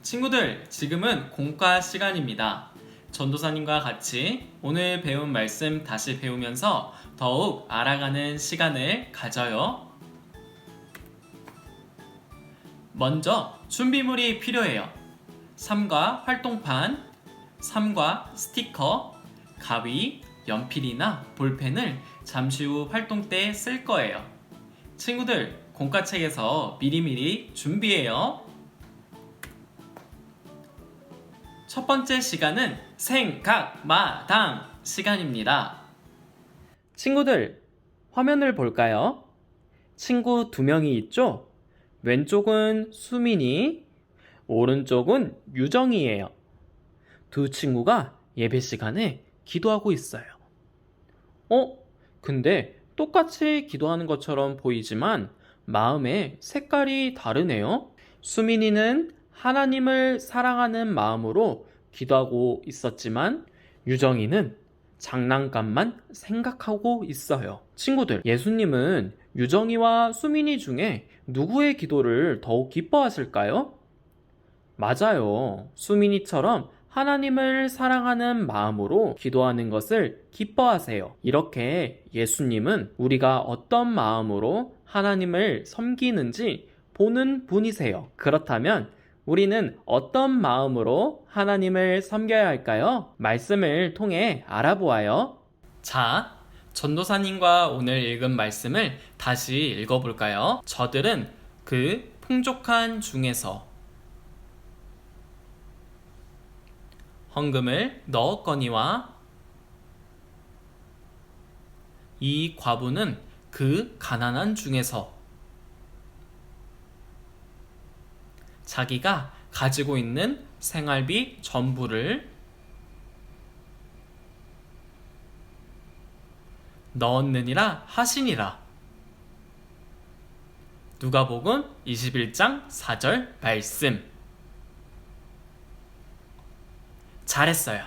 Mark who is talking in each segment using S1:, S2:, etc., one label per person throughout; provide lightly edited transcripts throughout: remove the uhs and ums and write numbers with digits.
S1: 친구들, 지금은 공과 시간입니다. 전도사님과 같이 오늘 배운 말씀 다시 배우면서 더욱 알아가는 시간을 가져요. 먼저 준비물이 필요해요. 3과 활동판, 3과 스티커, 가위, 연필이나 볼펜을 잠시 후 활동 때 쓸 거예요. 친구들, 공과책에서 미리미리 준비해요. 첫 번째 시간은 생각마당 시간입니다. 친구들, 화면을 볼까요? 친구 2명이 있죠? 왼쪽은 수민이, 오른쪽은 유정이에요. 두 친구가 예배 시간에 기도하고 있어요. 근데 똑같이 기도하는 것처럼 보이지만 마음의 색깔이 다르네요. 수민이는 하나님을 사랑하는 마음으로 기도하고 있었지만 유정이는 장난감만 생각하고 있어요. 친구들, 예수님은 유정이와 수민이 중에 누구의 기도를 더욱 기뻐하실까요? 맞아요. 수민이처럼 하나님을 사랑하는 마음으로 기도하는 것을 기뻐하세요. 이렇게 예수님은 우리가 어떤 마음으로 하나님을 섬기는지 보는 분이세요. 그렇다면 우리는 어떤 마음으로 하나님을 섬겨야 할까요? 말씀을 통해 알아보아요. 자, 전도사님과 오늘 읽은 말씀을 다시 읽어볼까요? 저들은 그 풍족한 중에서 헌금을 넣었거니와 이 과부는 그 가난한 중에서 자기가 가지고 있는 생활비 전부를 넣었느니라 하시니라. 누가복음 21장 4절 말씀. 잘했어요.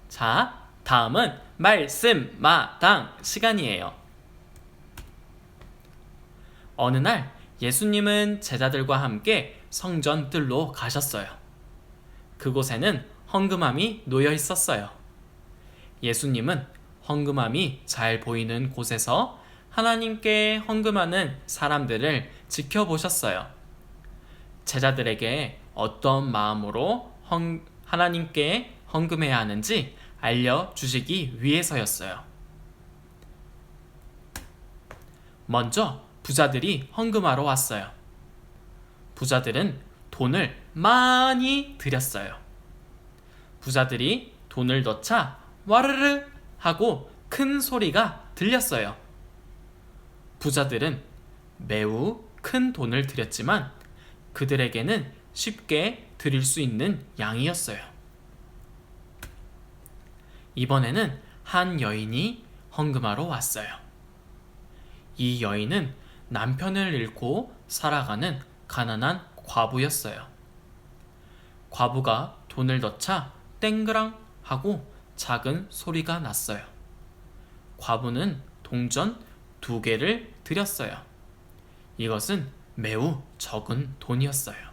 S1: 자, 다음은 말씀마당 시간이에요. 어느 날 예수님은 제자들과 함께 성전 뜰로 가셨어요. 그곳에는 헌금함이 놓여 있었어요. 예수님은 헌금함이 잘 보이는 곳에서 하나님께 헌금하는 사람들을 지켜보셨어요. 제자들에게 어떤 마음으로 하나님께 헌금해야 하는지 알려주시기 위해서였어요. 먼저 부자들이 헌금하러 왔어요. 부자들은 돈을 많이 들였어요. 부자들이 돈을 넣자 와르르 하고 큰 소리가 들렸어요. 부자들은 매우 큰 돈을 들였지만 그들에게는 쉽게 드릴 수 있는 양이었어요. 이번에는 한 여인이 헌금하러 왔어요. 이 여인은 남편을 잃고 살아가는 가난한 과부였어요. 과부가 돈을 넣자 땡그랑 하고 작은 소리가 났어요. 과부는 동전 2개를 드렸어요. 이것은 매우 적은 돈이었어요.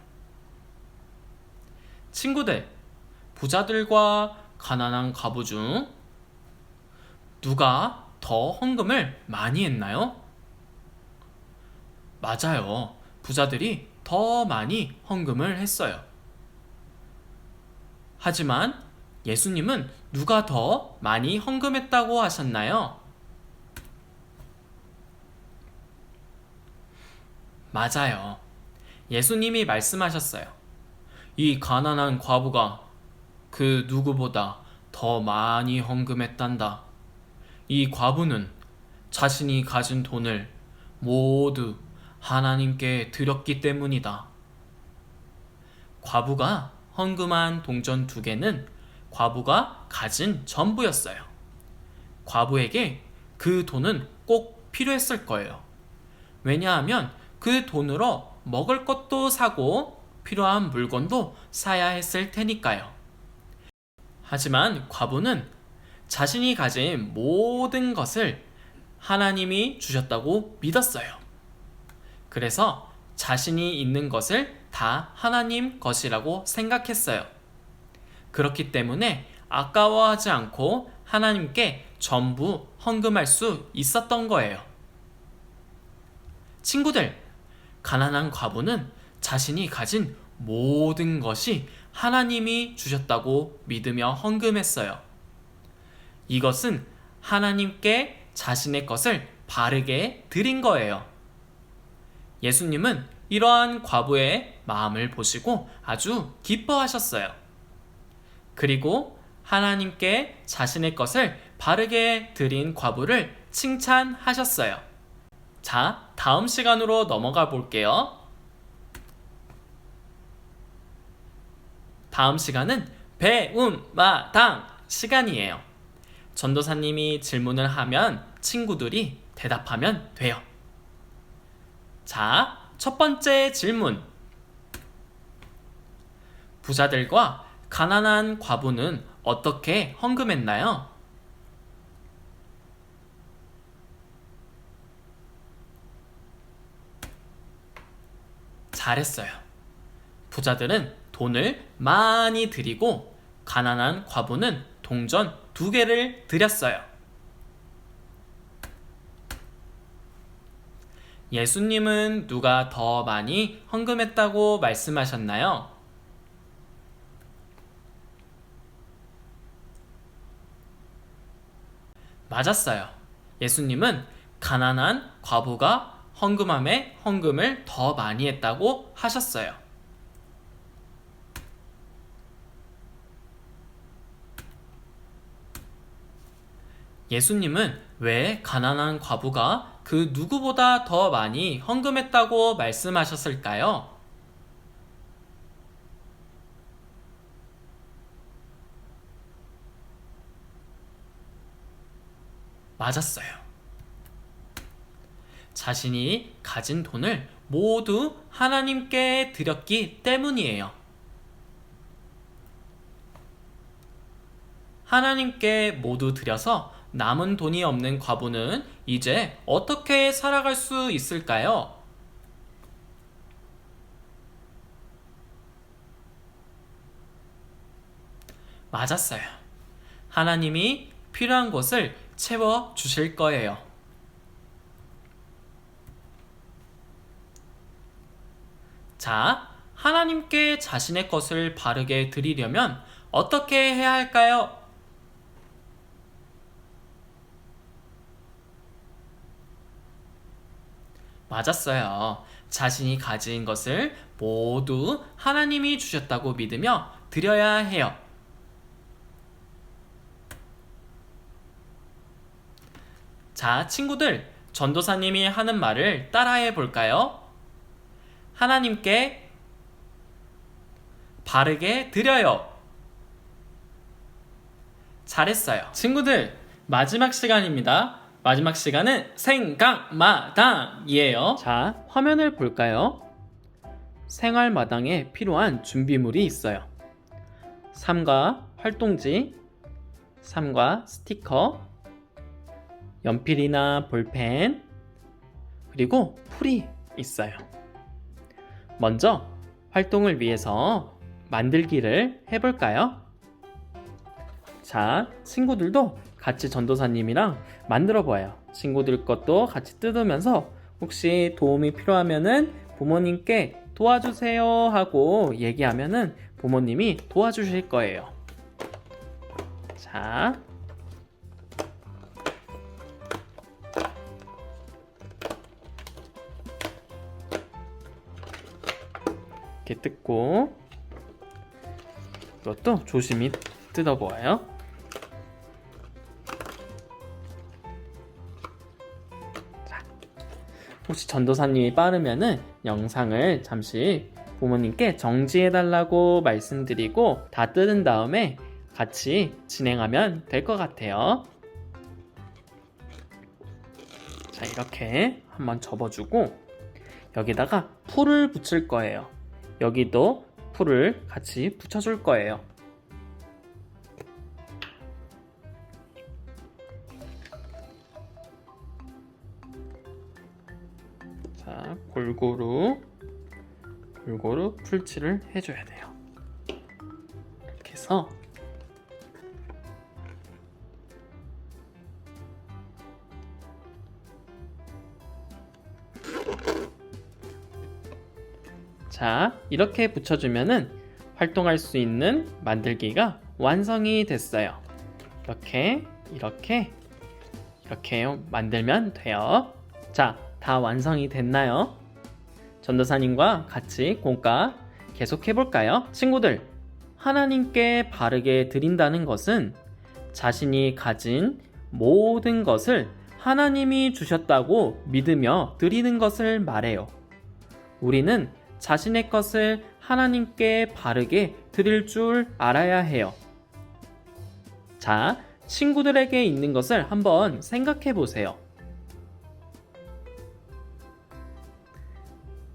S1: 친구들, 부자들과 가난한 과부 중 누가 더 헌금을 많이 했나요? 맞아요. 부자들이 더 많이 헌금을 했어요. 하지만 예수님은 누가 더 많이 헌금했다고 하셨나요? 맞아요. 예수님이 말씀하셨어요. 이 가난한 과부가 그 누구보다 더 많이 헌금했단다. 이 과부는 자신이 가진 돈을 모두 하나님께 드렸기 때문이다. 과부가 헌금한 동전 2개는 과부가 가진 전부였어요. 과부에게 그 돈은 꼭 필요했을 거예요. 왜냐하면 그 돈으로 먹을 것도 사고 필요한 물건도 사야 했을 테니까요. 하지만 과부는 자신이 가진 모든 것을 하나님이 주셨다고 믿었어요. 그래서 자신이 있는 것을 다 하나님 것이라고 생각했어요. 그렇기 때문에 아까워하지 않고 하나님께 전부 헌금할 수 있었던 거예요. 친구들, 가난한 과부는 자신이 가진 모든 것이 하나님이 주셨다고 믿으며 헌금했어요. 이것은 하나님께 자신의 것을 바르게 드린 거예요. 예수님은 이러한 과부의 마음을 보시고 아주 기뻐하셨어요. 그리고 하나님께 자신의 것을 바르게 드린 과부를 칭찬하셨어요. 자, 다음 시간으로 넘어가 볼게요. 다음 시간은 배움마당 시간이에요. 전도사님이 질문을 하면 친구들이 대답하면 돼요. 자, 첫 번째 질문. 부자들과 가난한 과부는 어떻게 헌금했나요? 잘했어요. 부자들은 돈을 많이 드리고 가난한 과부는 동전 2개를 드렸어요. 예수님은 누가 더 많이 헌금했다고 말씀하셨나요? 맞았어요. 예수님은 가난한 과부가 헌금함에 헌금을 더 많이 했다고 하셨어요. 예수님은 왜 가난한 과부가 그 누구보다 더 많이 헌금했다고 말씀하셨을까요? 맞았어요. 자신이 가진 돈을 모두 하나님께 드렸기 때문이에요. 하나님께 모두 드려서 남은 돈이 없는 과부는 이제 어떻게 살아갈 수 있을까요? 맞았어요. 하나님이 필요한 것을 채워 주실 거예요. 자, 하나님께 자신의 것을 바르게 드리려면 어떻게 해야 할까요? 맞았어요. 자신이 가진 것을 모두 하나님이 주셨다고 믿으며 드려야 해요. 자, 친구들, 전도사님이 하는 말을 따라해 볼까요? 하나님께 바르게 드려요. 잘했어요. 친구들, 마지막 시간입니다. 마지막 시간은 생각마당이에요. 자, 화면을 볼까요? 생활마당에 필요한 준비물이 있어요. 삼과 활동지, 삼과 스티커, 연필이나 볼펜, 그리고 풀이 있어요. 먼저 활동을 위해서 만들기를 해볼까요? 자, 친구들도 같이 전도사님이랑 만들어 봐요. 친구들 것도 같이 뜯으면서 혹시 도움이 필요하면은 부모님께 도와주세요 하고 얘기하면은 부모님이 도와주실 거예요. 자, 이렇게 뜯고 이것도 조심히 뜯어보아요. 자, 혹시 전도사님이 빠르면은 영상을 잠시 부모님께 정지해달라고 말씀드리고 다 뜯은 다음에 같이 진행하면 될 것 같아요. 자, 이렇게 한번 접어주고 여기다가 풀을 붙일 거예요. 여기도 풀을 같이 붙여줄 거예요. 자, 골고루 골고루 풀칠을 해줘야 돼요. 이렇게 해서 자, 이렇게 붙여주면은 활동할 수 있는 만들기가 완성이 됐어요. 이렇게 만들면 돼요. 자, 다 완성이 됐나요? 전도사님과 같이 공과 계속 해볼까요? 친구들, 하나님께 바르게 드린다는 것은 자신이 가진 모든 것을 하나님이 주셨다고 믿으며 드리는 것을 말해요. 우리는 자신의 것을 하나님께 바르게 드릴 줄 알아야 해요. 자, 친구들에게 있는 것을 한번 생각해 보세요.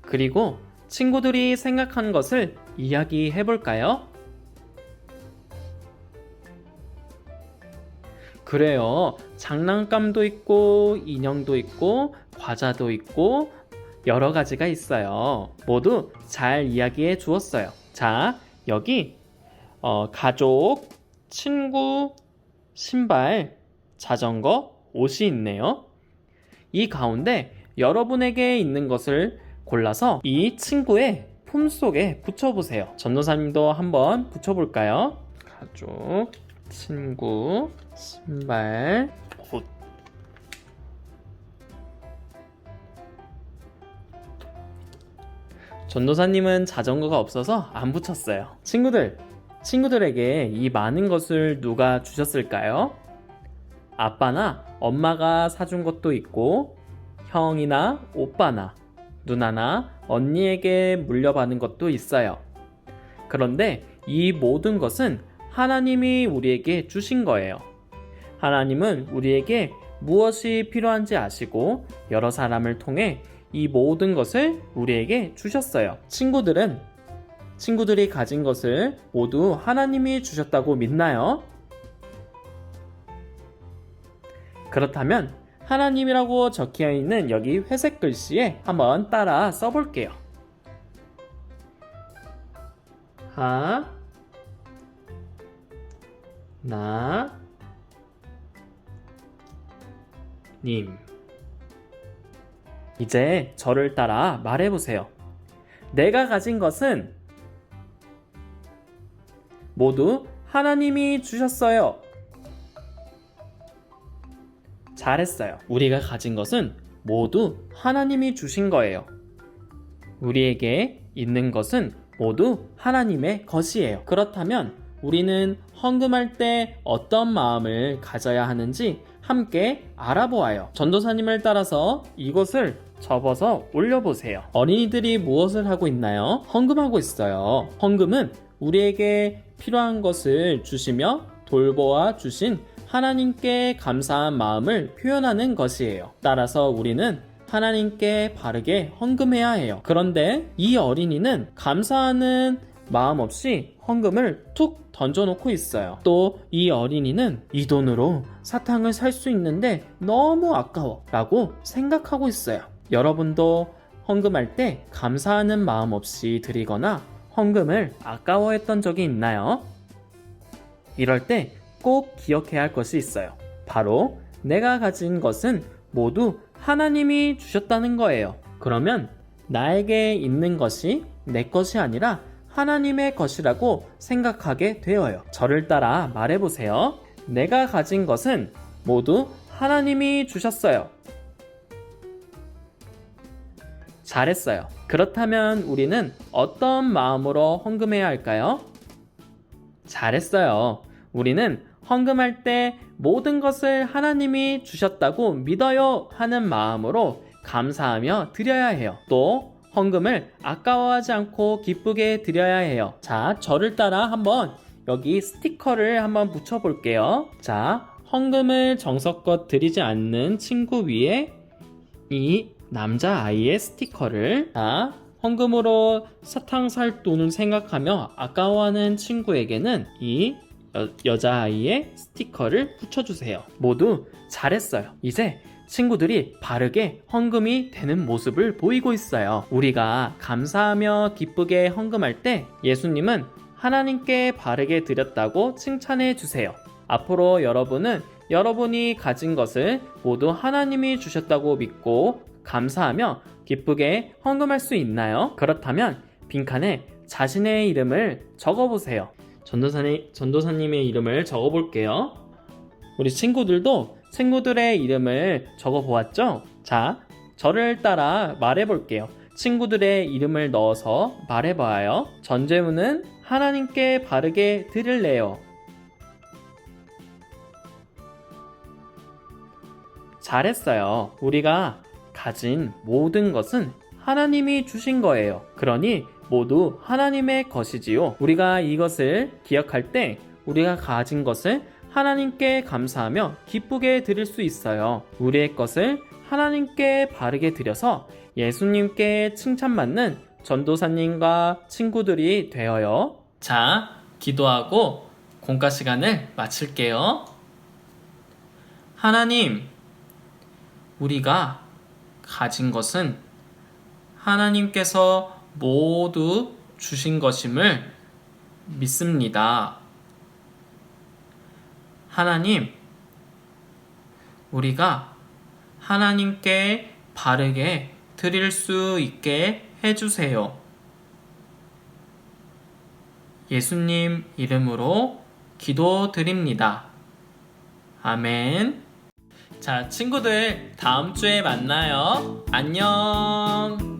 S1: 그리고 친구들이 생각한 것을 이야기해 볼까요? 그래요. 장난감도 있고, 인형도 있고, 과자도 있고, 여러 가지가 있어요. 모두 잘 이야기해 주었어요. 자, 여기 가족, 친구, 신발, 자전거, 옷이 있네요. 이 가운데 여러분에게 있는 것을 골라서 이 친구의 품속에 붙여보세요. 전도사님도 한번 붙여볼까요? 가족, 친구, 신발, 옷. 전도사님은 자전거가 없어서 안 붙였어요. 친구들에게 이 많은 것을 누가 주셨을까요? 아빠나 엄마가 사준 것도 있고, 형이나 오빠나 누나나 언니에게 물려받은 것도 있어요. 그런데 이 모든 것은 하나님이 우리에게 주신 거예요. 하나님은 우리에게 무엇이 필요한지 아시고 여러 사람을 통해 이 모든 것을 우리에게 주셨어요. 친구들이 가진 것을 모두 하나님이 주셨다고 믿나요? 그렇다면 하나님이라고 적혀 있는 여기 회색 글씨에 한번 따라 써볼게요. 하나님. 이제 저를 따라 말해보세요. 내가 가진 것은 모두 하나님이 주셨어요. 잘했어요. 우리가 가진 것은 모두 하나님이 주신 거예요. 우리에게 있는 것은 모두 하나님의 것이에요. 그렇다면 우리는 헌금할 때 어떤 마음을 가져야 하는지 함께 알아보아요. 전도사님을 따라서 이것을 접어서 올려보세요. 어린이들이 무엇을 하고 있나요? 헌금하고 있어요. 헌금은 우리에게 필요한 것을 주시며 돌보아 주신 하나님께 감사한 마음을 표현하는 것이에요. 따라서 우리는 하나님께 바르게 헌금해야 해요. 그런데 이 어린이는 감사하는 마음 없이 헌금을 툭 던져놓고 있어요. 또 이 어린이는 이 돈으로 사탕을 살 수 있는데 너무 아까워 라고 생각하고 있어요. 여러분도 헌금할 때 감사하는 마음 없이 드리거나 헌금을 아까워했던 적이 있나요? 이럴 때 꼭 기억해야 할 것이 있어요. 바로 내가 가진 것은 모두 하나님이 주셨다는 거예요. 그러면 나에게 있는 것이 내 것이 아니라 하나님의 것이라고 생각하게 되어요. 저를 따라 말해보세요. 내가 가진 것은 모두 하나님이 주셨어요. 잘했어요. 그렇다면 우리는 어떤 마음으로 헌금해야 할까요? 잘했어요. 우리는 헌금할 때 모든 것을 하나님이 주셨다고 믿어요 하는 마음으로 감사하며 드려야 해요. 또 헌금을 아까워하지 않고 기쁘게 드려야 해요. 자, 저를 따라 한번 여기 스티커를 한번 붙여볼게요. 자, 헌금을 정성껏 드리지 않는 친구 위에 이 남자아이의 스티커를, 자, 헌금으로 사탕 살 돈을 생각하며 아까워하는 친구에게는 이 여자아이의 스티커를 붙여주세요. 모두 잘했어요. 이제 친구들이 바르게 헌금이 되는 모습을 보이고 있어요. 우리가 감사하며 기쁘게 헌금할 때 예수님은 하나님께 바르게 드렸다고 칭찬해 주세요. 앞으로 여러분은 여러분이 가진 것을 모두 하나님이 주셨다고 믿고 감사하며 기쁘게 헌금할 수 있나요? 그렇다면 빈칸에 자신의 이름을 적어보세요. 전도사님의 이름을 적어볼게요. 우리 친구들도 친구들의 이름을 적어보았죠? 자, 저를 따라 말해볼게요. 친구들의 이름을 넣어서 말해봐요. 전재우는 하나님께 바르게 드릴래요. 잘했어요. 우리가 가진 모든 것은 하나님이 주신 거예요. 그러니 모두 하나님의 것이지요. 우리가 이것을 기억할 때 우리가 가진 것을 하나님께 감사하며 기쁘게 드릴 수 있어요. 우리의 것을 하나님께 바르게 드려서 예수님께 칭찬받는 전도사님과 친구들이 되어요. 자, 기도하고 공과 시간을 마칠게요. 하나님, 우리가 가진 것은 하나님께서 모두 주신 것임을 믿습니다. 하나님, 우리가 하나님께 바르게 드릴 수 있게 해주세요. 예수님 이름으로 기도드립니다. 아멘. 자, 친구들, 다음 주에 만나요. 안녕.